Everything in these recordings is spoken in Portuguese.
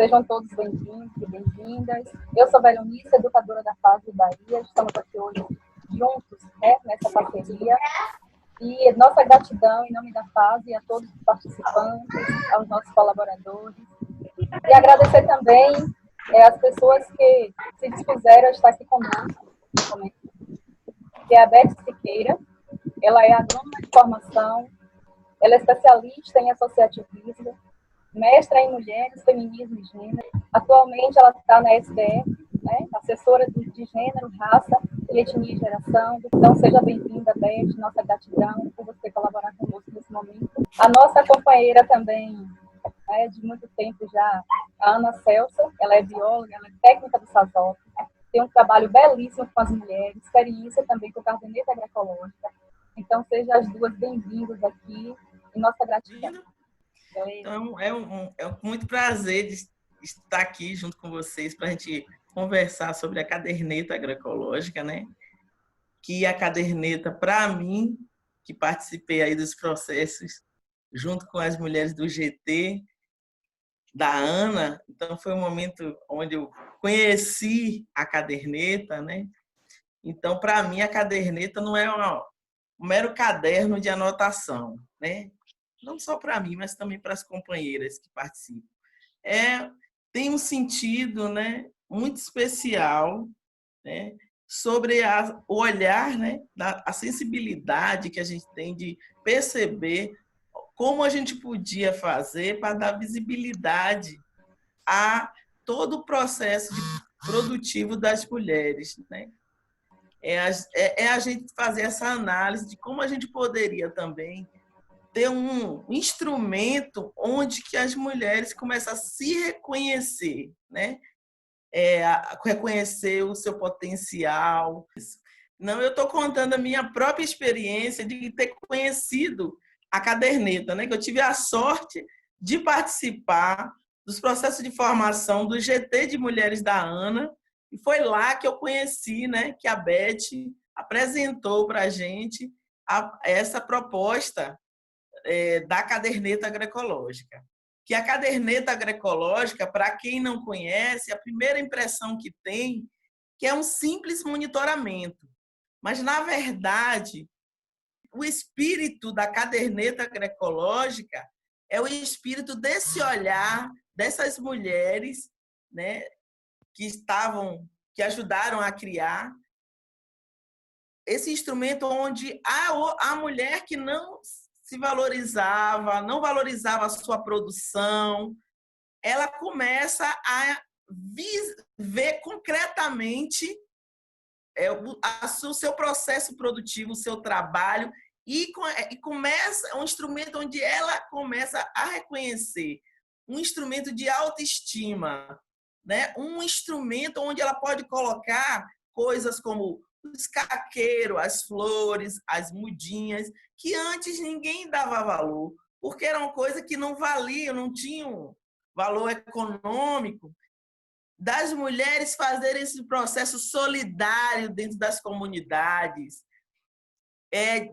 Sejam todos bem-vindos e bem-vindas. Eu sou Veronice, educadora da FASE Bahia. Estamos aqui hoje juntos, né, nessa parceria. E nossa gratidão em nome da FASE a todos os participantes, aos nossos colaboradores. E agradecer também as pessoas que se dispuseram a estar aqui conosco, que é a Beth Siqueira. Ela é agrônoma de formação, ela é especialista em associativismo, mestra em mulheres, feminismo e gênero. Atualmente ela está na SBF, né, assessora de gênero, raça, etnia e geração. Então seja bem-vinda, Beth, nossa gratidão por você colaborar conosco nesse momento. A nossa companheira também, né, de muito tempo já, a Ana Celso, ela é bióloga, ela é técnica do SASOP, tem um trabalho belíssimo com as mulheres, experiência também com caderneta agroecológica. Então sejam as duas bem-vindas aqui e nossa gratidão. Então, é muito prazer de estar aqui junto com vocês para a gente conversar sobre a caderneta agroecológica, né? Que a caderneta, para mim, que participei aí dos processos junto com as mulheres do GT, da Ana, então foi um momento onde eu conheci a caderneta, né? Então, para mim, a caderneta não é um mero caderno de anotação, né? Não só para mim, mas também para as companheiras que participam. Tem um sentido, né, muito especial, né, sobre o olhar, né, a sensibilidade que a gente tem de perceber como a gente podia fazer para dar visibilidade a todo o processo produtivo das mulheres, né? A gente fazer essa análise de como a gente poderia também ter um instrumento onde que as mulheres começam a se reconhecer, né? Reconhecer o seu potencial. Não, eu estou contando a minha própria experiência de ter conhecido a caderneta, né? Que eu tive a sorte de participar dos processos de formação do GT de Mulheres da Ana, e foi lá que eu conheci, né? Que a Beth apresentou para a gente essa proposta da caderneta agroecológica. Que a caderneta agroecológica, para quem não conhece, a primeira impressão que tem que é um simples monitoramento. Mas, na verdade, o espírito da caderneta agroecológica é o espírito desse olhar dessas mulheres, né, que ajudaram a criar esse instrumento onde a mulher que não se valorizava, não valorizava a sua produção, ela começa a ver concretamente o seu processo produtivo, o seu trabalho, e começa um instrumento onde ela começa a reconhecer um instrumento de autoestima, né? Um instrumento onde ela pode colocar coisas como os caqueiros, as flores, as mudinhas, que antes ninguém dava valor, porque eram coisas que não valiam, não tinham valor econômico, das mulheres fazerem esse processo solidário dentro das comunidades,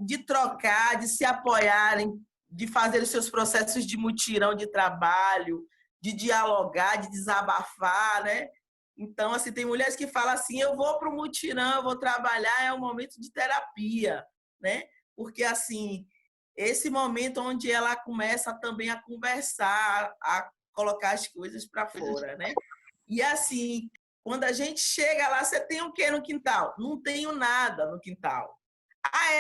de trocar, de se apoiarem, de fazer os seus processos de mutirão de trabalho, de dialogar, de desabafar, né? Então, assim, tem mulheres que falam assim, eu vou para o mutirão, eu vou trabalhar, é um momento de terapia, né? Porque, assim, esse momento onde ela começa também a conversar, a colocar as coisas para fora, né? E, assim, quando a gente chega lá, você tem o quê no quintal? Não tenho nada no quintal.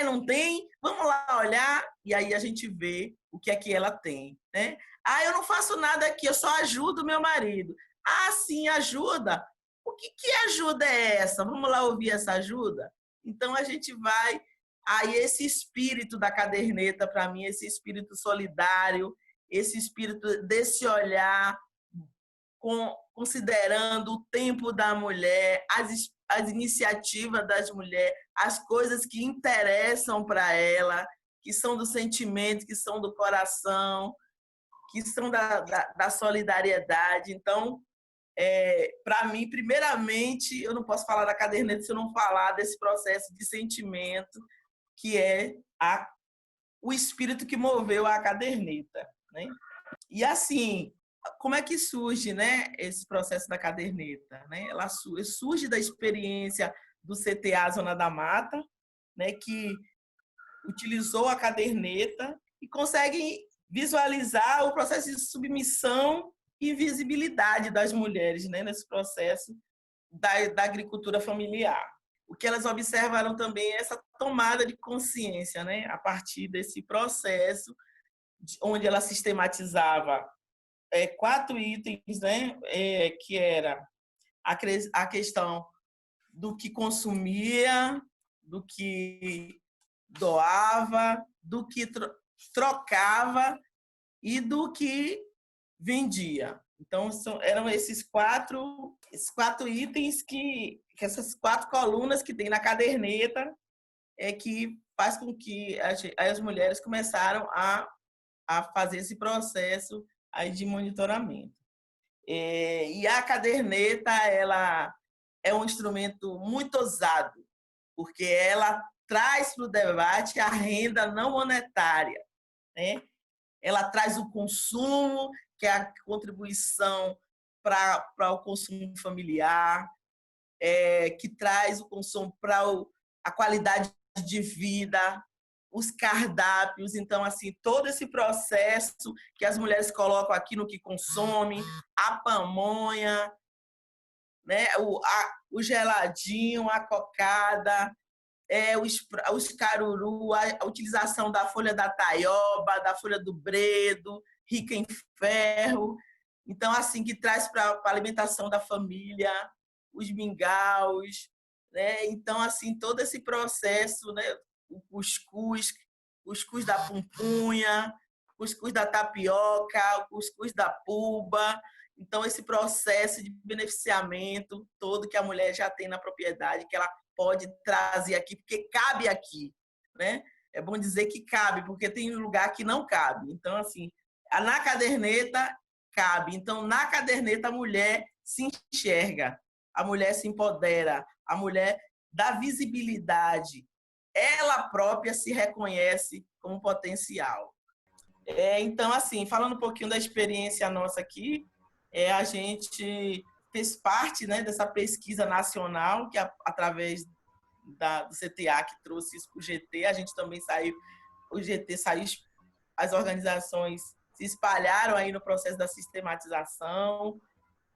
Não tem? Vamos lá olhar, e aí a gente vê o que é que ela tem, né? Eu não faço nada aqui, eu só ajudo meu marido. Sim, ajuda. O que ajuda é essa? Vamos lá ouvir essa ajuda? Então, a gente vai... Aí, esse espírito da caderneta, para mim, esse espírito solidário, esse espírito desse olhar, considerando o tempo da mulher, as iniciativas das mulheres, as coisas que interessam para ela, que são do sentimento, que são do coração, que são da solidariedade. Então, para mim, primeiramente, eu não posso falar da caderneta se eu não falar desse processo de sentimento, que é o espírito que moveu a caderneta, né? E, assim, como é que surge, né, esse processo da caderneta, né? Ela surge da experiência do CTA Zona da Mata, né, que utilizou a caderneta e consegue visualizar o processo de submissão e visibilidade das mulheres, né, nesse processo da agricultura familiar. O que elas observaram também é essa tomada de consciência, né, a partir desse processo, onde ela sistematizava 4 itens, né, que era a questão do que consumia, do que doava, do que trocava e do que vendia. Então, eram esses quatro itens que essas 4 colunas que tem na caderneta que faz com que as mulheres começaram a fazer esse processo aí de monitoramento. E a caderneta, ela é um instrumento muito ousado, porque ela traz para o debate a renda não monetária, né? Ela traz o consumo, que é a contribuição para o consumo familiar, que traz o consumo para a qualidade de vida, os cardápios. Então, assim, todo esse processo que as mulheres colocam aqui no que consomem, a pamonha, né? O geladinho, a cocada, os caruru, a utilização da folha da taioba, da folha do bredo, rica em ferro. Então, assim, que traz para a alimentação da família, os mingaus, né? Então, assim, todo esse processo, né? O cuscuz da pupunha, cuscuz da tapioca, o cuscuz da puba. Então, esse processo de beneficiamento todo que a mulher já tem na propriedade, que ela pode trazer aqui, porque cabe aqui, né? É bom dizer que cabe, porque tem lugar que não cabe. Então, assim, na caderneta cabe. Então, na caderneta, a mulher se enxerga, a mulher se empodera, a mulher dá visibilidade, ela própria se reconhece como potencial. Então, assim, falando um pouquinho da experiência nossa aqui, a gente fez parte, né, dessa pesquisa nacional, que através do CTA que trouxe isso para o GT, a gente também saiu, o GT saiu, as organizações se espalharam aí no processo da sistematização,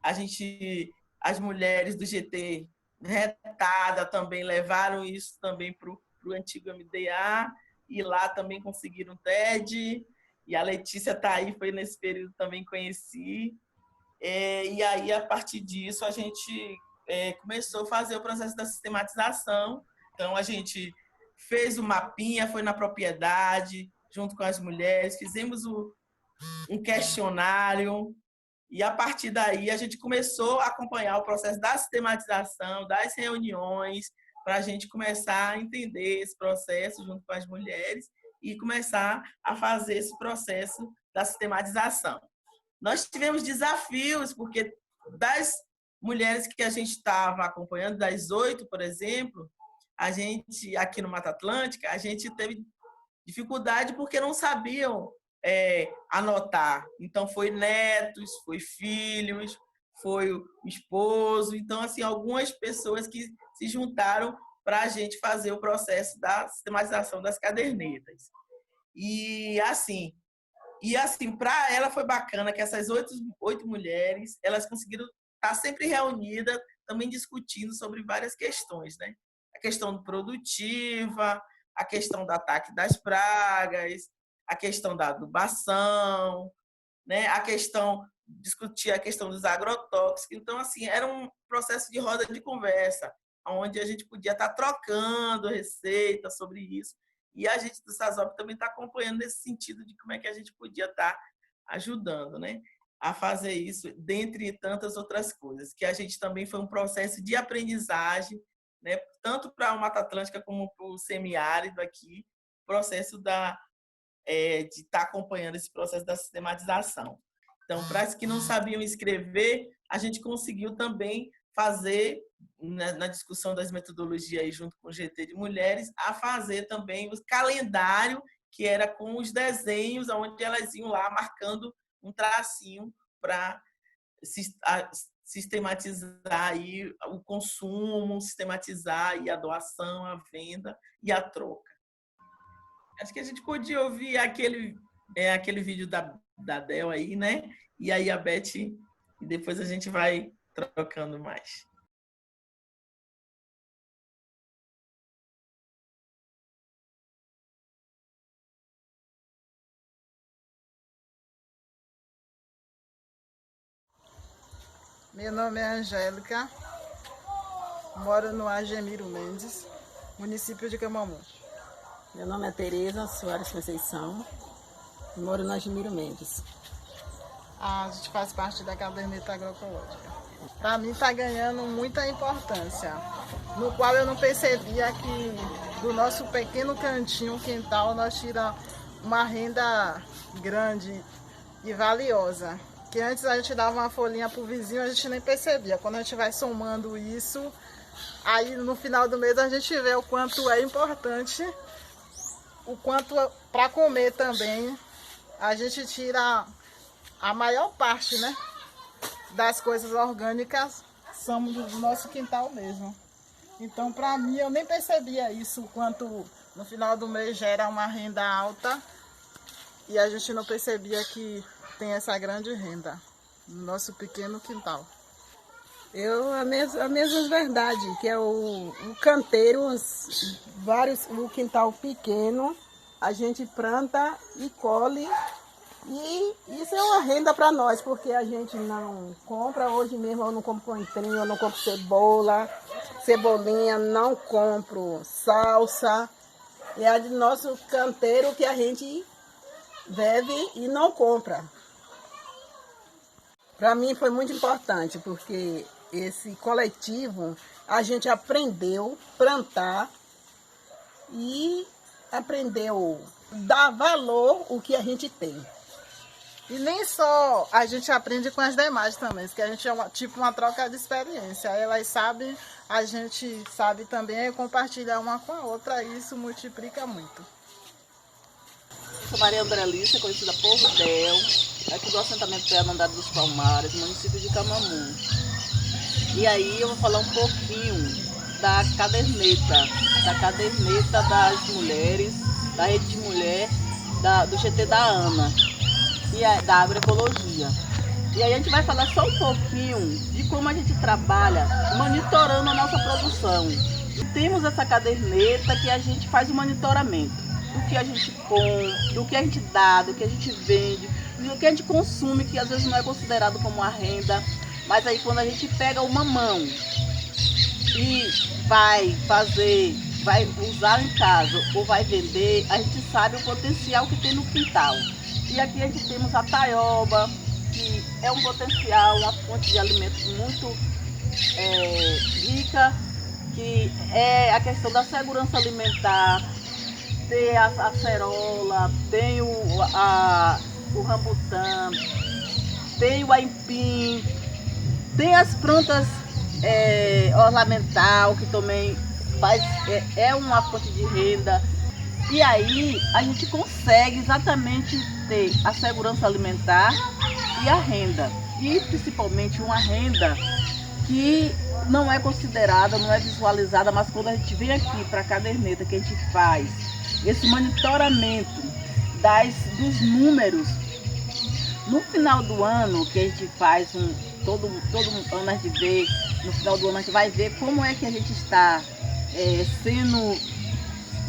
as mulheres do GT retada também levaram isso também para o antigo MDA, e lá também conseguiram TED, e a Letícia está aí, foi nesse período também conheci. E aí, a partir disso, a gente começou a fazer o processo da sistematização. Então, a gente fez o mapinha, foi na propriedade, junto com as mulheres, fizemos um questionário, e a partir daí a gente começou a acompanhar o processo da sistematização, das reuniões, para a gente começar a entender esse processo junto com as mulheres e começar a fazer esse processo da sistematização. Nós tivemos desafios, porque das mulheres que a gente estava acompanhando, das 8, por exemplo, a gente, aqui no Mata Atlântica, a gente teve dificuldade porque não sabiam anotar. Então, foi netos, foi filhos, foi o esposo. Então, assim, algumas pessoas que se juntaram para a gente fazer o processo da sistematização das cadernetas. E assim, para ela foi bacana que essas 8 mulheres, elas conseguiram estar sempre reunidas, também discutindo sobre várias questões, né? A questão produtiva, a questão do ataque das pragas, a questão da adubação, né? Discutir a questão dos agrotóxicos. Então, assim, era um processo de roda de conversa, onde a gente podia estar trocando receitas sobre isso. E a gente do SASOP também está acompanhando nesse sentido de como é que a gente podia estar ajudando, né, a fazer isso, dentre tantas outras coisas, que a gente também foi um processo de aprendizagem, né, tanto para a Mata Atlântica como para o semiárido aqui, processo de estar acompanhando esse processo da sistematização. Então, para as que não sabiam escrever, a gente conseguiu também fazer, na discussão das metodologias junto com o GT de Mulheres, a fazer também o calendário, que era com os desenhos, onde elas iam lá marcando um tracinho para sistematizar aí o consumo, sistematizar aí a doação, a venda e a troca. Acho que a gente podia ouvir aquele vídeo da Del aí, né? E aí a Beth, e depois a gente vai trocando mais. Meu nome é Angélica, moro no Agemiro Mendes, município de Camamu. Meu nome é Tereza Soares Conceição, moro no Agemiro Mendes. A gente faz parte da caderneta agroecológica. Para mim está ganhando muita importância, no qual eu não percebia que do nosso pequeno cantinho, quintal, nós tiramos uma renda grande e valiosa. Que antes a gente dava uma folhinha pro vizinho, a gente nem percebia. Quando a gente vai somando isso, aí no final do mês a gente vê o quanto é importante, o quanto para comer também. A gente tira a maior parte, né, das coisas orgânicas, são do nosso quintal mesmo. Então, para mim, eu nem percebia isso, o quanto no final do mês gera uma renda alta e a gente não percebia que tem essa grande renda no nosso pequeno quintal. A mesma verdade, que é o canteiro, o quintal pequeno, a gente planta e colhe, e isso é uma renda para nós, porque a gente não compra. Hoje mesmo eu não compro coentrinho, eu não compro cebolinha, não compro salsa, é do nosso canteiro que a gente bebe e não compra. Para mim foi muito importante, porque esse coletivo a gente aprendeu a plantar e aprendeu a dar valor ao que a gente tem. E nem só a gente aprende com as demais também, que a gente é uma troca de experiência. Elas sabem, a gente sabe também, compartilhar uma com a outra, e isso multiplica muito. Sou Maria Andrelissa, conhecida por Del, aqui do assentamento Pernambuco dos Palmares, município de Camamu. E aí eu vou falar um pouquinho da caderneta das mulheres, da rede de mulher, do GT da ANA e da agroecologia. E aí a gente vai falar só um pouquinho de como a gente trabalha monitorando a nossa produção. E temos essa caderneta que a gente faz o monitoramento do que a gente compra, do que a gente dá, do que a gente vende, do que a gente consome, que às vezes não é considerado como uma renda. Mas aí quando a gente pega uma mão e vai usar em casa ou vai vender, a gente sabe o potencial que tem no quintal. E aqui a gente temos a taioba, que é um potencial, uma fonte de alimentos muito rica, que é a questão da segurança alimentar. Tem a acerola, tem o rambutã, tem o aipim, tem as plantas ornamental, que também é uma fonte de renda. E aí a gente consegue exatamente ter a segurança alimentar e a renda. E principalmente uma renda que não é considerada, não é visualizada, mas quando a gente vem aqui para a caderneta, que a gente faz esse monitoramento dos números, no final do ano, que a gente faz todo ano a gente vê, no final do ano a gente vai ver como é que a gente está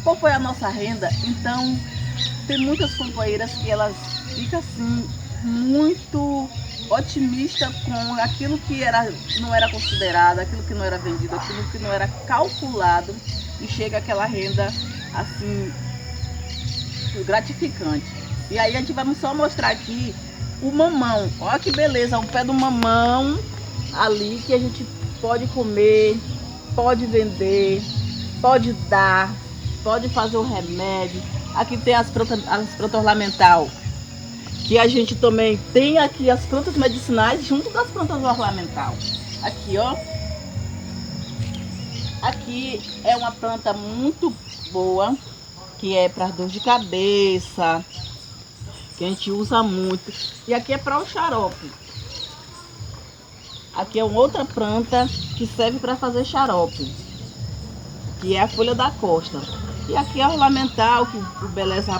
qual foi a nossa renda. Então tem muitas companheiras que elas ficam assim muito otimistas com aquilo que não era considerado, aquilo que não era vendido, aquilo que não era calculado, e chega aquela renda assim gratificante. E aí a gente vai só mostrar aqui o mamão. Olha que beleza, o pé do mamão ali, que a gente pode comer, pode vender, pode dar, pode fazer o remédio. Aqui tem as plantas ornamental, que a gente também tem aqui as plantas medicinais junto das plantas ornamental. Aqui, ó. Aqui é uma planta muito boa, que é para dor de cabeça, que a gente usa muito. E aqui é para o xarope. Aqui é uma outra planta que serve para fazer xarope, que é a folha da costa. E aqui é ornamental, que embeleza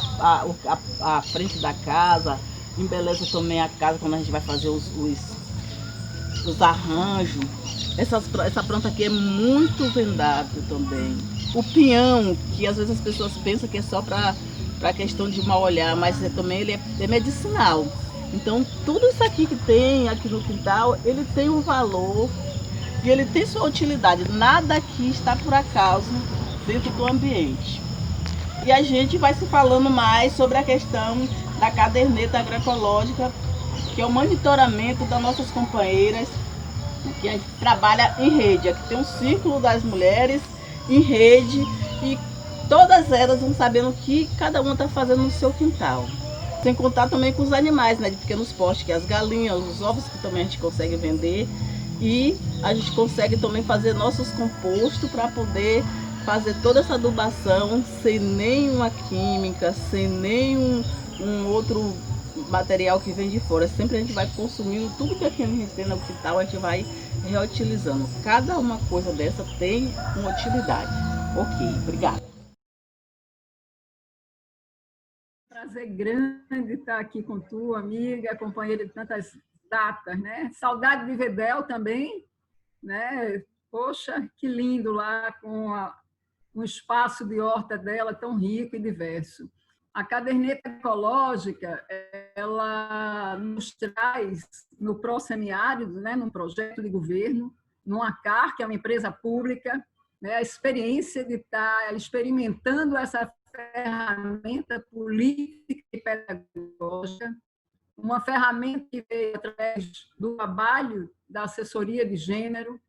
a frente da casa, embeleza também a casa quando a gente vai fazer os arranjos. Essa planta aqui é muito vendável também. O pinhão, que às vezes as pessoas pensam que é só para questão de mal olhar, mas também ele é medicinal. Então tudo isso aqui que tem aqui no quintal, ele tem um valor e ele tem sua utilidade. Nada aqui está por acaso dentro do ambiente. E a gente vai se falando mais sobre a questão da caderneta agroecológica, que é o monitoramento das nossas companheiras, que a gente trabalha em rede. Aqui tem um círculo das mulheres em rede e todas elas vão sabendo o que cada uma está fazendo no seu quintal. Sem contar também com os animais, né, de pequenos portes, que é as galinhas, os ovos que também a gente consegue vender. E a gente consegue também fazer nossos compostos para poder fazer toda essa adubação sem nenhuma química, sem nenhum outro material que vem de fora. Sempre a gente vai consumindo tudo que aqui a gente tem no quintal, a gente vai reutilizando. Cada uma coisa dessa tem uma utilidade. Ok, obrigada. Prazer grande estar aqui com tu, amiga, companheira de tantas datas, né? Saudade de Vedel também, né? Poxa, que lindo lá com um espaço de horta dela tão rico e diverso. A caderneta ecológica, ela nos traz no pró-semiárido, né, num projeto de governo, no ACAR, que é uma empresa pública, né, a experiência de estar experimentando essa ferramenta política e pedagógica, uma ferramenta que veio através do trabalho da assessoria de gênero,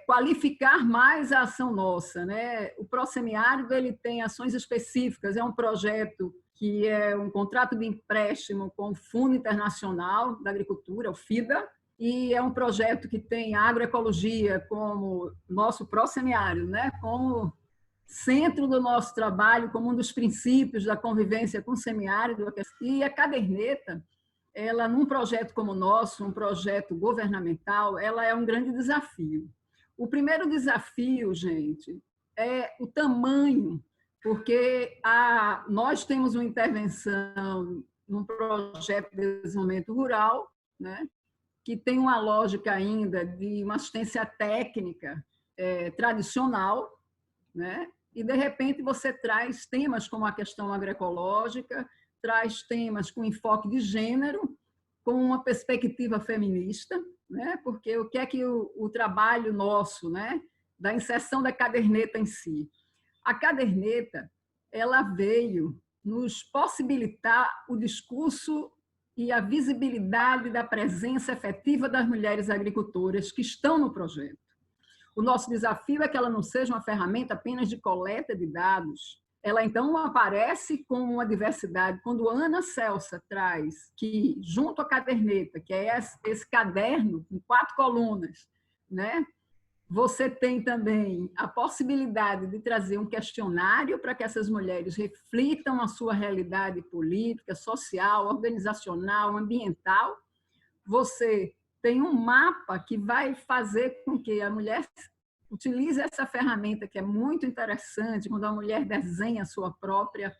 qualificar mais a ação nossa, né? O pró-semiárido, ele tem ações específicas, é um projeto que é um contrato de empréstimo com o Fundo Internacional da Agricultura, o FIDA, e é um projeto que tem a agroecologia como nosso pró-semiárido, né? Como centro do nosso trabalho, como um dos princípios da convivência com o semiárido. E a caderneta, ela, num projeto como o nosso, um projeto governamental, ela é um grande desafio. O primeiro desafio, gente, é o tamanho, porque nós temos uma intervenção num projeto de desenvolvimento rural, né, que tem uma lógica ainda de uma assistência técnica tradicional, né, e, de repente, você traz temas como a questão agroecológica, traz temas com enfoque de gênero, com uma perspectiva feminista, né? Porque o que é que o trabalho nosso, né? Da inserção da caderneta em si. A caderneta, ela veio nos possibilitar o discurso e a visibilidade da presença efetiva das mulheres agricultoras que estão no projeto. O nosso desafio é que ela não seja uma ferramenta apenas de coleta de dados. Ela, então, aparece com uma diversidade. Quando a Ana Celsa traz que, junto à caderneta, que é esse caderno com 4 colunas, né, você tem também a possibilidade de trazer um questionário para que essas mulheres reflitam a sua realidade política, social, organizacional, ambiental. Você tem um mapa que vai fazer com que a mulher utilize essa ferramenta, que é muito interessante, quando a mulher desenha a sua própria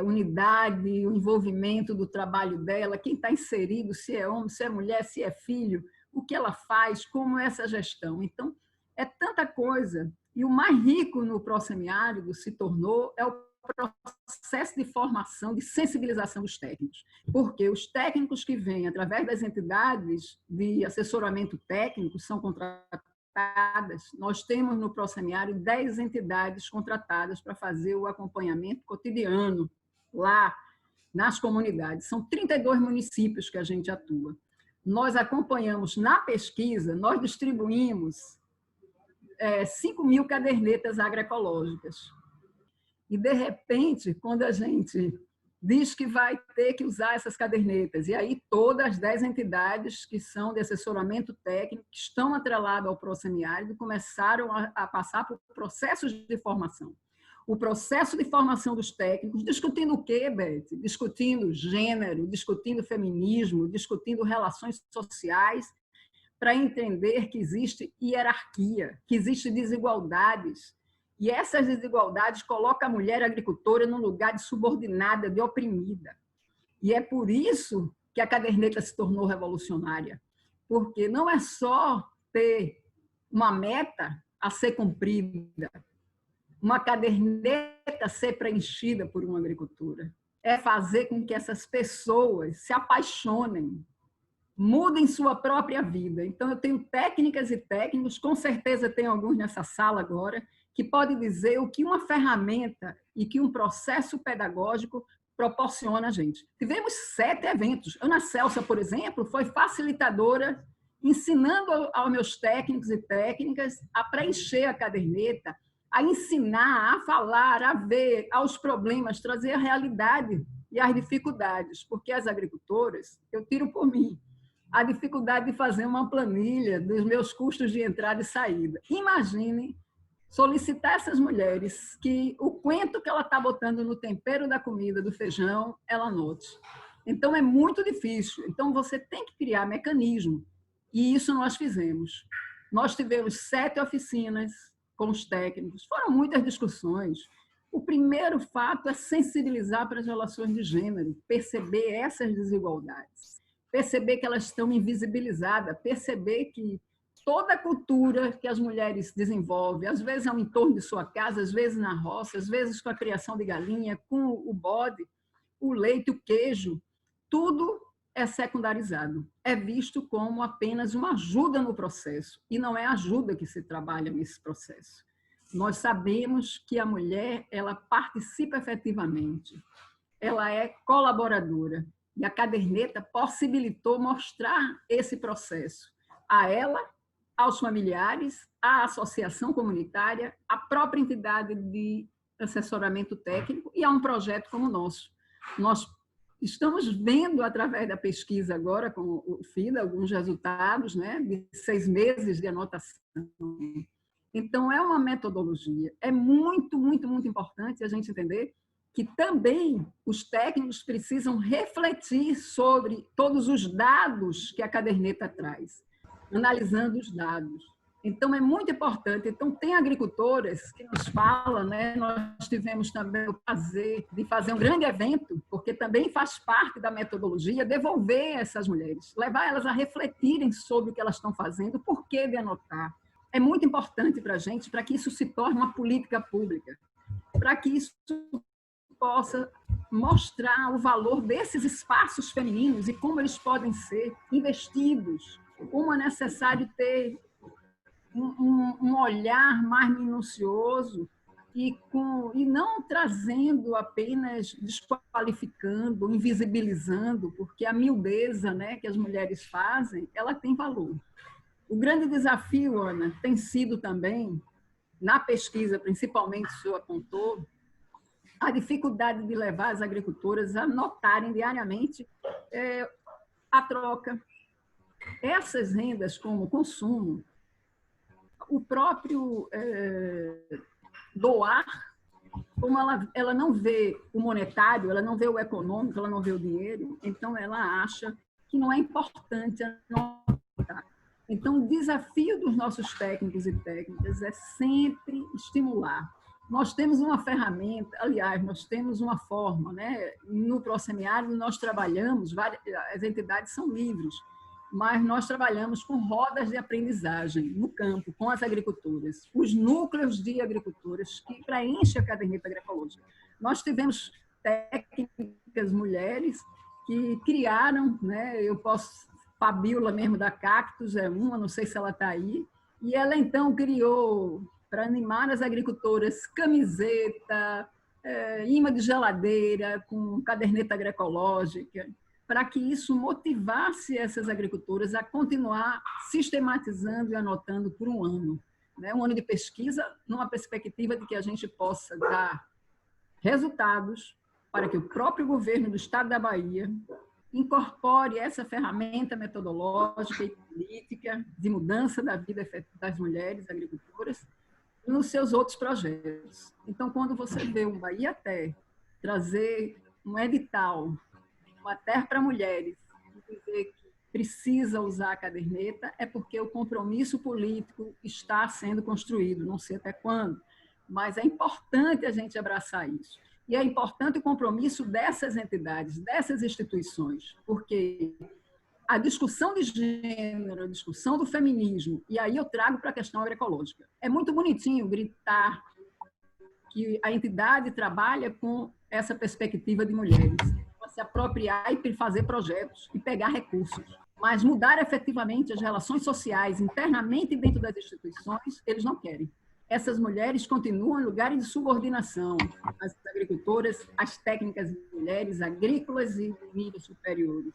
unidade, o envolvimento do trabalho dela, quem está inserido, se é homem, se é mulher, se é filho, o que ela faz, como é essa gestão. Então, é tanta coisa. E o mais rico no pró-semiárido se tornou o processo de formação, de sensibilização dos técnicos. Porque os técnicos que vêm através das entidades de assessoramento técnico são contratadas. Nós temos no pró-semiárido 10 entidades contratadas para fazer o acompanhamento cotidiano lá nas comunidades. São 32 municípios que a gente atua. Nós acompanhamos na pesquisa, nós distribuímos 5.000 cadernetas agroecológicas. E, de repente, quando a gente diz que vai ter que usar essas cadernetas, e aí todas as 10 entidades que são de assessoramento técnico, que estão atreladas ao pró-semiárido, começaram a passar por processos de formação. O processo de formação dos técnicos, discutindo o quê, Beth? Discutindo gênero, discutindo feminismo, discutindo relações sociais, para entender que existe hierarquia, que existem desigualdades. E essas desigualdades colocam a mulher agricultora num lugar de subordinada, de oprimida. E é por isso que a caderneta se tornou revolucionária, porque não é só ter uma meta a ser cumprida, uma caderneta a ser preenchida por uma agricultura. É fazer com que essas pessoas se apaixonem, mudem sua própria vida. Então, eu tenho técnicas e técnicos, com certeza tem alguns nessa sala agora, que podem dizer o que uma ferramenta e que um processo pedagógico proporciona a gente. Tivemos 7 eventos. Ana Celsa, por exemplo, foi facilitadora, ensinando aos meus técnicos e técnicas a preencher a caderneta, a ensinar, a falar, a ver aos problemas, trazer a realidade e as dificuldades, porque as agricultoras, eu tiro por mim, a dificuldade de fazer uma planilha dos meus custos de entrada e saída. Imagine solicitar essas mulheres que o coentro que ela está botando no tempero da comida, do feijão, ela anote. Então, é muito difícil. Então, você tem que criar mecanismo. E isso nós fizemos. Nós tivemos 7 oficinas com os técnicos. Foram muitas discussões. O primeiro fato é sensibilizar para as relações de gênero, perceber essas desigualdades, perceber que elas estão invisibilizadas, perceber que toda a cultura que as mulheres desenvolvem, às vezes ao entorno de sua casa, às vezes na roça, às vezes com a criação de galinha, com o bode, o leite, o queijo, tudo é secundarizado. É visto como apenas uma ajuda no processo, e não é ajuda que se trabalha nesse processo. Nós sabemos que a mulher, ela participa efetivamente, ela é colaboradora, e a caderneta possibilitou mostrar esse processo a ela, aos familiares, à associação comunitária, à própria entidade de assessoramento técnico e a um projeto como o nosso. Nós estamos vendo, através da pesquisa agora, com o FIDA, alguns resultados, né, de 6 meses de anotação. Então, é uma metodologia. É muito, muito, muito importante a gente entender que também os técnicos precisam refletir sobre todos os dados que a caderneta traz, analisando os dados. Então, é muito importante. Então, tem agricultoras que nos falam, né? Nós tivemos também o prazer de fazer um grande evento, porque também faz parte da metodologia, devolver essas mulheres, levar elas a refletirem sobre o que elas estão fazendo, por que de anotar. É muito importante para a gente, para que isso se torne uma política pública, para que isso possa mostrar o valor desses espaços femininos e como eles podem ser investidos, como é necessário ter um olhar mais minucioso e não trazendo apenas desqualificando, invisibilizando, porque a miudeza, né, que as mulheres fazem, ela tem valor. O grande desafio, Ana, tem sido também, na pesquisa, principalmente o senhor apontou, a dificuldade de levar as agricultoras a notarem diariamente a troca. Essas rendas, como consumo, o próprio doar, como ela não vê o monetário, ela não vê o econômico, ela não vê o dinheiro, então ela acha que não é importante anotar. Então, o desafio dos nossos técnicos e técnicas é sempre estimular. Nós temos uma ferramenta, aliás, nós temos uma forma, né? No Prosemiário nós trabalhamos, as entidades são livres, mas nós trabalhamos com rodas de aprendizagem no campo, com as agricultoras, os núcleos de agricultoras que preenchem a caderneta agroecológica. Nós tivemos técnicas mulheres que criaram, né? Eu posso, Fabiola mesmo da Cactus é uma, não sei se ela está aí, e ela então criou, para animar as agricultoras, camiseta, imã de geladeira com caderneta agroecológica, para que isso motivasse essas agricultoras a continuar sistematizando e anotando por um ano. Um ano de pesquisa, numa perspectiva de que a gente possa dar resultados para que o próprio governo do Estado da Bahia incorpore essa ferramenta metodológica e política de mudança da vida das mulheres agricultoras nos seus outros projetos. Então, quando você vê um Bahia Terra trazer um edital, uma terra para mulheres, dizer que precisa usar a caderneta, é porque o compromisso político está sendo construído, não sei até quando, mas é importante a gente abraçar isso. E é importante o compromisso dessas entidades, dessas instituições, porque a discussão de gênero, a discussão do feminismo, e aí eu trago para a questão agroecológica. É muito bonitinho gritar que a entidade trabalha com essa perspectiva de mulheres, para se apropriar e fazer projetos e pegar recursos. Mas mudar efetivamente as relações sociais internamente dentro das instituições, eles não querem. Essas mulheres continuam em lugares de subordinação, as agricultoras, as técnicas de mulheres agrícolas e de níveis superiores.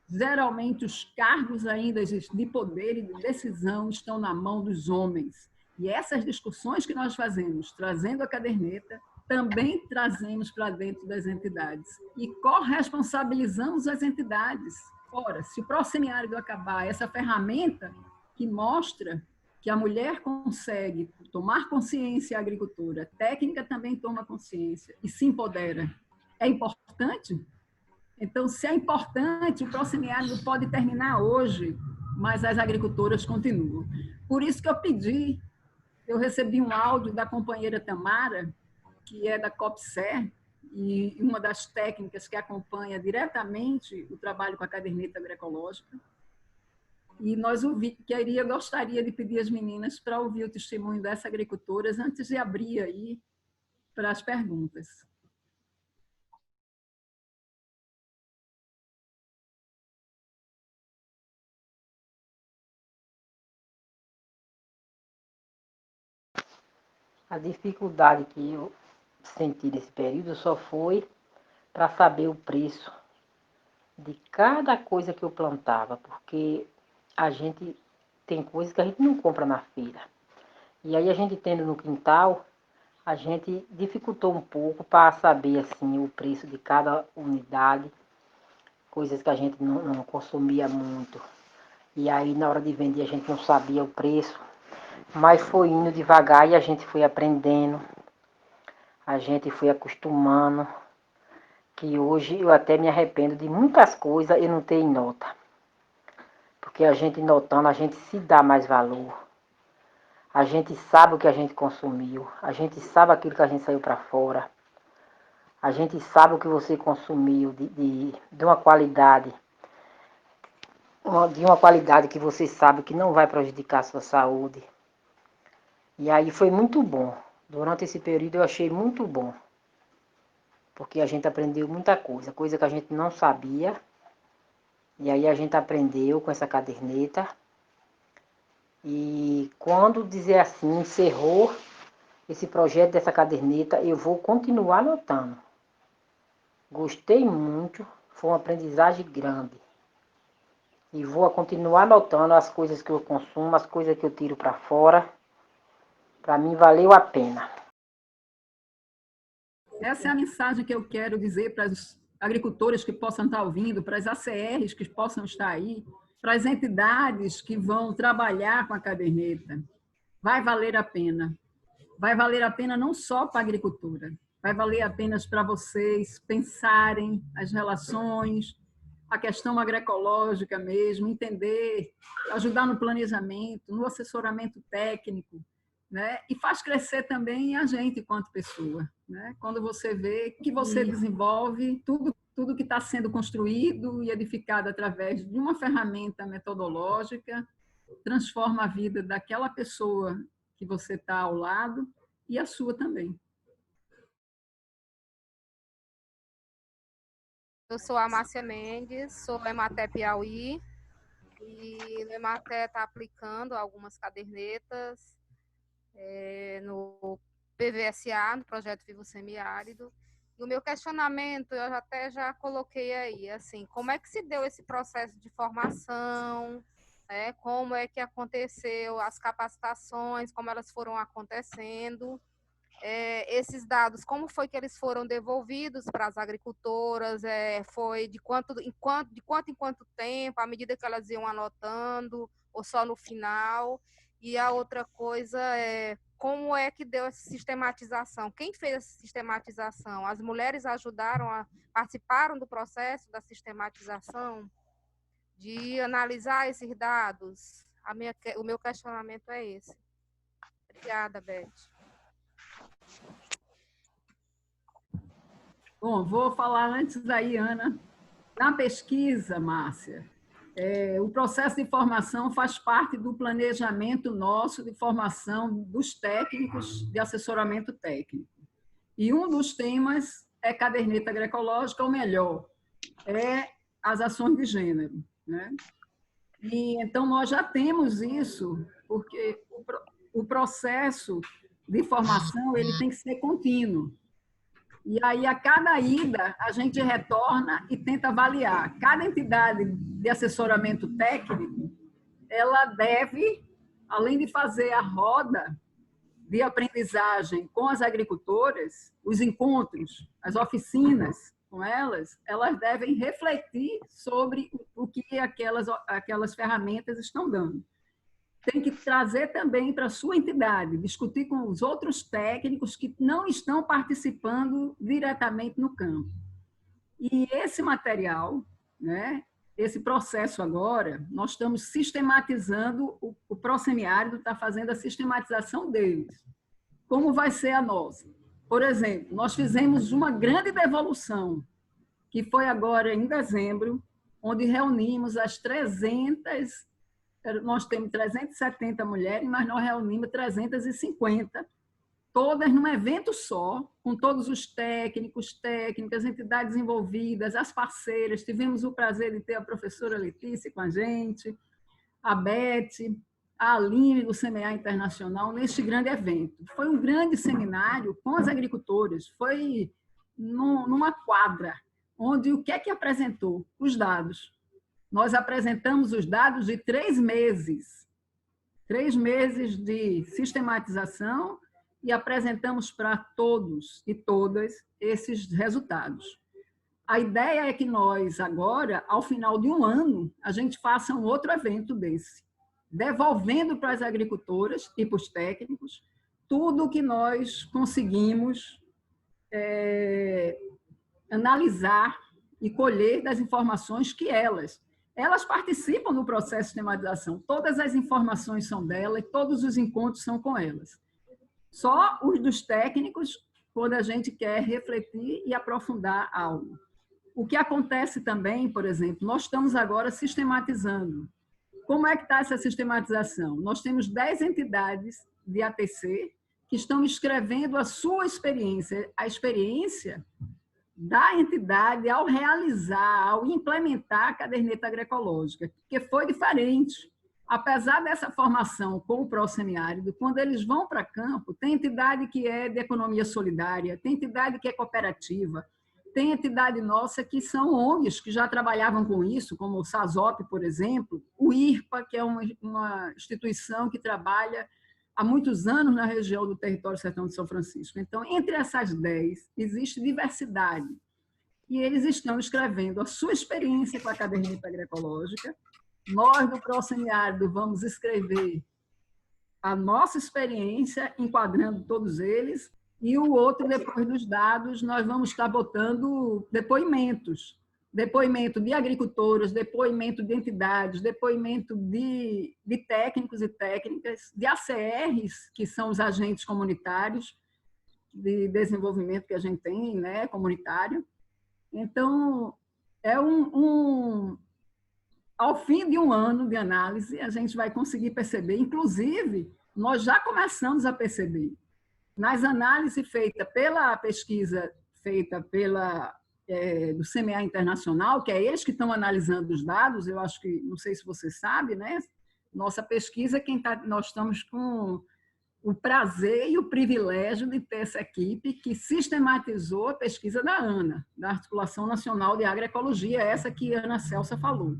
Geralmente, os cargos ainda de poder e de decisão estão na mão dos homens. E essas discussões que nós fazemos, trazendo a caderneta, também trazemos para dentro das entidades. E corresponsabilizamos as entidades. Ora, se o pró-semiárido acabar, essa ferramenta que mostra que a mulher consegue tomar consciência, a agricultura, a técnica também toma consciência e se empodera, é importante? Então, se é importante, o pró-semiárido pode terminar hoje, mas as agricultoras continuam. Por isso que eu recebi um áudio da companheira Tamara, que é da COPSER, e uma das técnicas que acompanha diretamente o trabalho com a caderneta agroecológica. E gostaria de pedir às meninas para ouvir o testemunho dessas agricultoras antes de abrir aí para as perguntas. A dificuldade que eu senti nesse período só foi para saber o preço de cada coisa que eu plantava, porque a gente tem coisas que a gente não compra na feira. E aí a gente tendo no quintal, a gente dificultou um pouco para saber assim o preço de cada unidade, coisas que a gente não consumia muito. E aí na hora de vender a gente não sabia o preço. Mas foi indo devagar e a gente foi aprendendo, a gente foi acostumando, que hoje eu até me arrependo de muitas coisas eu não ter em nota. Porque a gente notando, a gente se dá mais valor. A gente sabe o que a gente consumiu, a gente sabe aquilo que a gente saiu para fora. A gente sabe o que você consumiu de uma qualidade, que você sabe que não vai prejudicar a sua saúde. E aí foi muito bom. Durante esse período eu achei muito bom. Porque a gente aprendeu muita coisa, coisa que a gente não sabia. E aí a gente aprendeu com essa caderneta. E quando dizer assim, encerrou esse projeto dessa caderneta, eu vou continuar anotando. Gostei muito, foi uma aprendizagem grande. E vou continuar anotando as coisas que eu consumo, as coisas que eu tiro para fora. Para mim valeu a pena. Essa é a mensagem que eu quero dizer para os agricultores que possam estar ouvindo, para as ACRs que possam estar aí, para as entidades que vão trabalhar com a caderneta. Vai valer a pena. Vai valer a pena não só para a agricultura, vai valer a pena para vocês pensarem as relações, a questão agroecológica mesmo, entender, ajudar no planejamento, no assessoramento técnico, né? E faz crescer também a gente enquanto pessoa, né? Quando você vê que você desenvolve tudo que está sendo construído e edificado através de uma ferramenta metodológica, transforma a vida daquela pessoa que você está ao lado e a sua também. Eu sou a Márcia Mendes, sou Ematé Piauí, e o Ematé está aplicando algumas cadernetas no PVSA, no Projeto Vivo Semiárido. E o meu questionamento, eu até já coloquei aí, assim, como é que se deu esse processo de formação, né? Como é que aconteceu as capacitações, como elas foram acontecendo, esses dados, como foi que eles foram devolvidos para as agricultoras, foi de quanto em quanto tempo, à medida que elas iam anotando, ou só no final. E a outra coisa é como é que deu essa sistematização? Quem fez essa sistematização? As mulheres participaram do processo da sistematização de analisar esses dados? O meu questionamento é esse. Obrigada, Beth. Bom, vou falar antes aí, Ana. Na pesquisa, Márcia, o processo de formação faz parte do planejamento nosso de formação dos técnicos de assessoramento técnico. E um dos temas é caderneta agroecológica, ou melhor, é as ações de gênero, né? E então nós já temos isso, porque o processo de formação ele tem que ser contínuo. E aí, a cada ida, a gente retorna e tenta avaliar. Cada entidade de assessoramento técnico, ela deve, além de fazer a roda de aprendizagem com as agricultoras, os encontros, as oficinas com elas devem refletir sobre o que aquelas ferramentas estão dando. Tem que trazer também para a sua entidade, discutir com os outros técnicos que não estão participando diretamente no campo. E esse material, né, esse processo agora, nós estamos sistematizando, o Prosemiárido está fazendo a sistematização deles. Como vai ser a nossa? Por exemplo, nós fizemos uma grande devolução, que foi agora em dezembro, onde reunimos as 300, nós temos 370 mulheres, mas nós reunimos 350, todas num evento só, com todos os técnicos, técnicas, entidades envolvidas, as parceiras. Tivemos o prazer de ter a professora Letícia com a gente, a Beth, a Aline do CMA Internacional, neste grande evento. Foi um grande seminário com as agricultoras, foi numa quadra, onde o que é que apresentou? Os dados. Nós apresentamos os dados de 3 meses de sistematização e apresentamos para todos e todas esses resultados. A ideia é que nós, agora, ao final de um ano, a gente faça um outro evento desse, devolvendo para as agricultoras e para os técnicos tudo o que nós conseguimos analisar e colher das informações que elas participam do processo de sistematização. Todas as informações são delas, todos os encontros são com elas. Só os dos técnicos, quando a gente quer refletir e aprofundar algo. O que acontece também, por exemplo, nós estamos agora sistematizando. Como é que está essa sistematização? Nós temos 10 entidades de ATC que estão escrevendo a sua experiência, a experiência da entidade ao realizar, ao implementar a caderneta agroecológica, que foi diferente. Apesar dessa formação com o Prosemiárido, quando eles vão para campo, tem entidade que é de economia solidária, tem entidade que é cooperativa, tem entidade nossa que são ONGs que já trabalhavam com isso, como o SASOP, por exemplo, o IRPA, que é uma instituição que trabalha há muitos anos na região do Território Sertão de São Francisco. Então, entre essas 10, existe diversidade. E eles estão escrevendo a sua experiência com a caderneta agroecológica. Nós, do Prosemiárido, vamos escrever a nossa experiência, enquadrando todos eles, e o outro, depois dos dados, nós vamos estar botando depoimentos. Depoimento de agricultoras, depoimento de entidades, depoimento de técnicos e técnicas, de ACRs, que são os agentes comunitários de desenvolvimento que a gente tem, né, comunitário. Então, ao fim de um ano de análise, a gente vai conseguir perceber, inclusive, nós já começamos a perceber, nas análises feitas pela pesquisa feita do CMA Internacional, que é eles que estão analisando os dados, eu acho que, não sei se você sabe, né? Nossa pesquisa, nós estamos com o prazer e o privilégio de ter essa equipe que sistematizou a pesquisa da ANA, da Articulação Nacional de Agroecologia, essa que a Ana Celsa falou.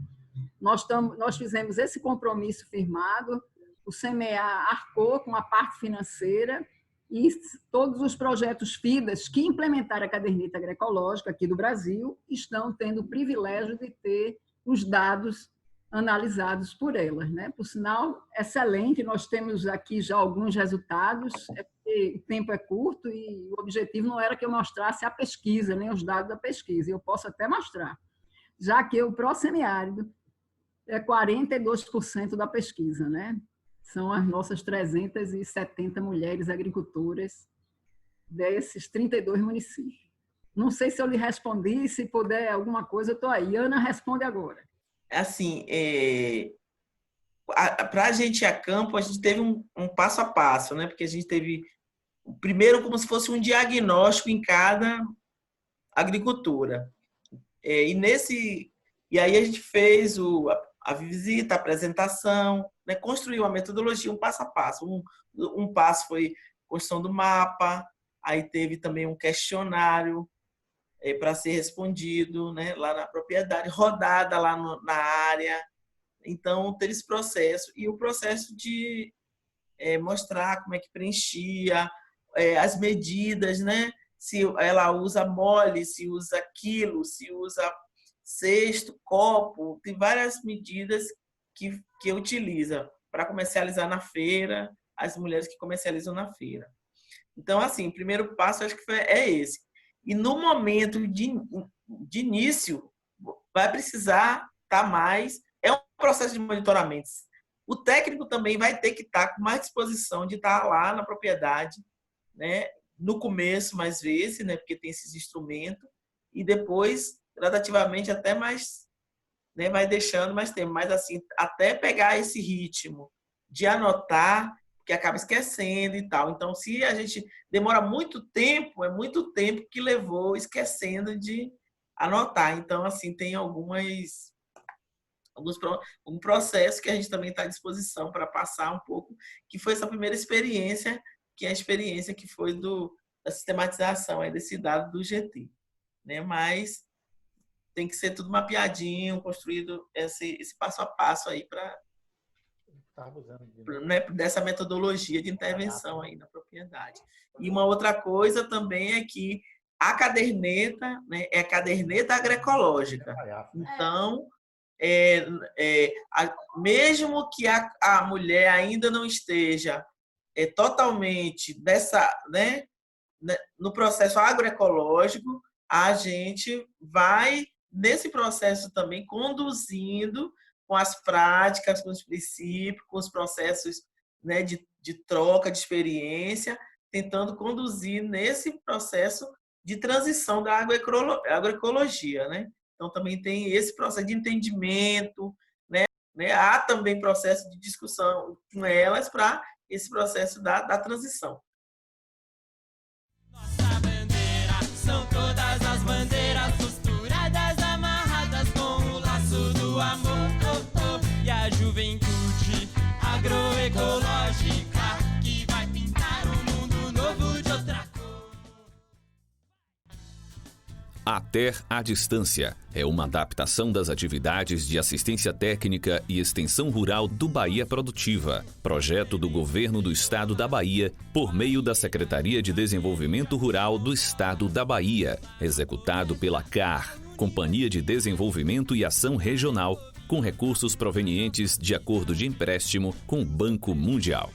Nós fizemos esse compromisso firmado, o CMA arcou com a parte financeira e todos os projetos FIDAS que implementaram a caderneta agroecológica aqui do Brasil estão tendo o privilégio de ter os dados analisados por elas, né? Por sinal, excelente, nós temos aqui já alguns resultados, o tempo é curto e o objetivo não era que eu mostrasse a pesquisa, nem os dados da pesquisa, eu posso até mostrar, já que o Prosemiárido é 42% da pesquisa, né? São as nossas 370 mulheres agricultoras desses 32 municípios. Não sei se eu lhe respondi, se puder alguma coisa, eu estou aí. Ana, responde agora. Assim, para a gente ir a campo, a gente teve um passo a passo, né? Porque a gente teve, primeiro, como se fosse um diagnóstico em cada agricultura. E aí a gente fez a visita, a apresentação, né? Construiu uma metodologia, um passo a passo. Um passo foi a construção do mapa, aí teve também um questionário para ser respondido, né? Lá na propriedade, rodada lá na área. Então, teve esse processo. E o processo de mostrar como é que preenchia, as medidas, né? Se ela usa mole, se usa quilo, se usa cesto, copo, tem várias medidas que utiliza para comercializar na feira, as mulheres que comercializam na feira. Então, assim, o primeiro passo acho que é esse. E no momento de início, vai precisar estar mais... É um processo de monitoramento. O técnico também vai ter que estar com mais disposição de estar lá na propriedade, né? No começo, mais vezes, né? Porque tem esses instrumentos, e depois, gradativamente, até mais, né? Vai deixando mais tempo. Mas, assim, até pegar esse ritmo de anotar, que acaba esquecendo e tal. Então, se a gente demora muito tempo, é muito tempo que levou esquecendo de anotar. Então, assim, tem um processo que a gente também está à disposição para passar um pouco, que foi essa primeira experiência, que é a experiência que foi da sistematização desse dado do GT. Né? Mas tem que ser tudo mapeadinho, construído esse passo a passo aí para... Né, dessa metodologia de intervenção aí na propriedade. E uma outra coisa também é que a caderneta, né, é a caderneta agroecológica. Então, mesmo que a mulher ainda não esteja totalmente né, no processo agroecológico, a gente vai, nesse processo também, conduzindo com as práticas, com os princípios, com os processos, né, de troca de experiência, tentando conduzir nesse processo de transição da agroecologia, né? Então, também tem esse processo de entendimento, né? Há também processo de discussão com elas para esse processo da transição. Nossa bandeira são todas as bandeiras costuradas, amarradas com o laço do amor. E a juventude agroecológica que vai pintar um mundo novo de outra cor. A Ter à Distância é uma adaptação das atividades de assistência técnica e extensão rural do Bahia Produtiva, projeto do Governo do Estado da Bahia, por meio da Secretaria de Desenvolvimento Rural do Estado da Bahia, executado pela CAR, Companhia de Desenvolvimento e Ação Regional, com recursos provenientes de acordo de empréstimo com o Banco Mundial.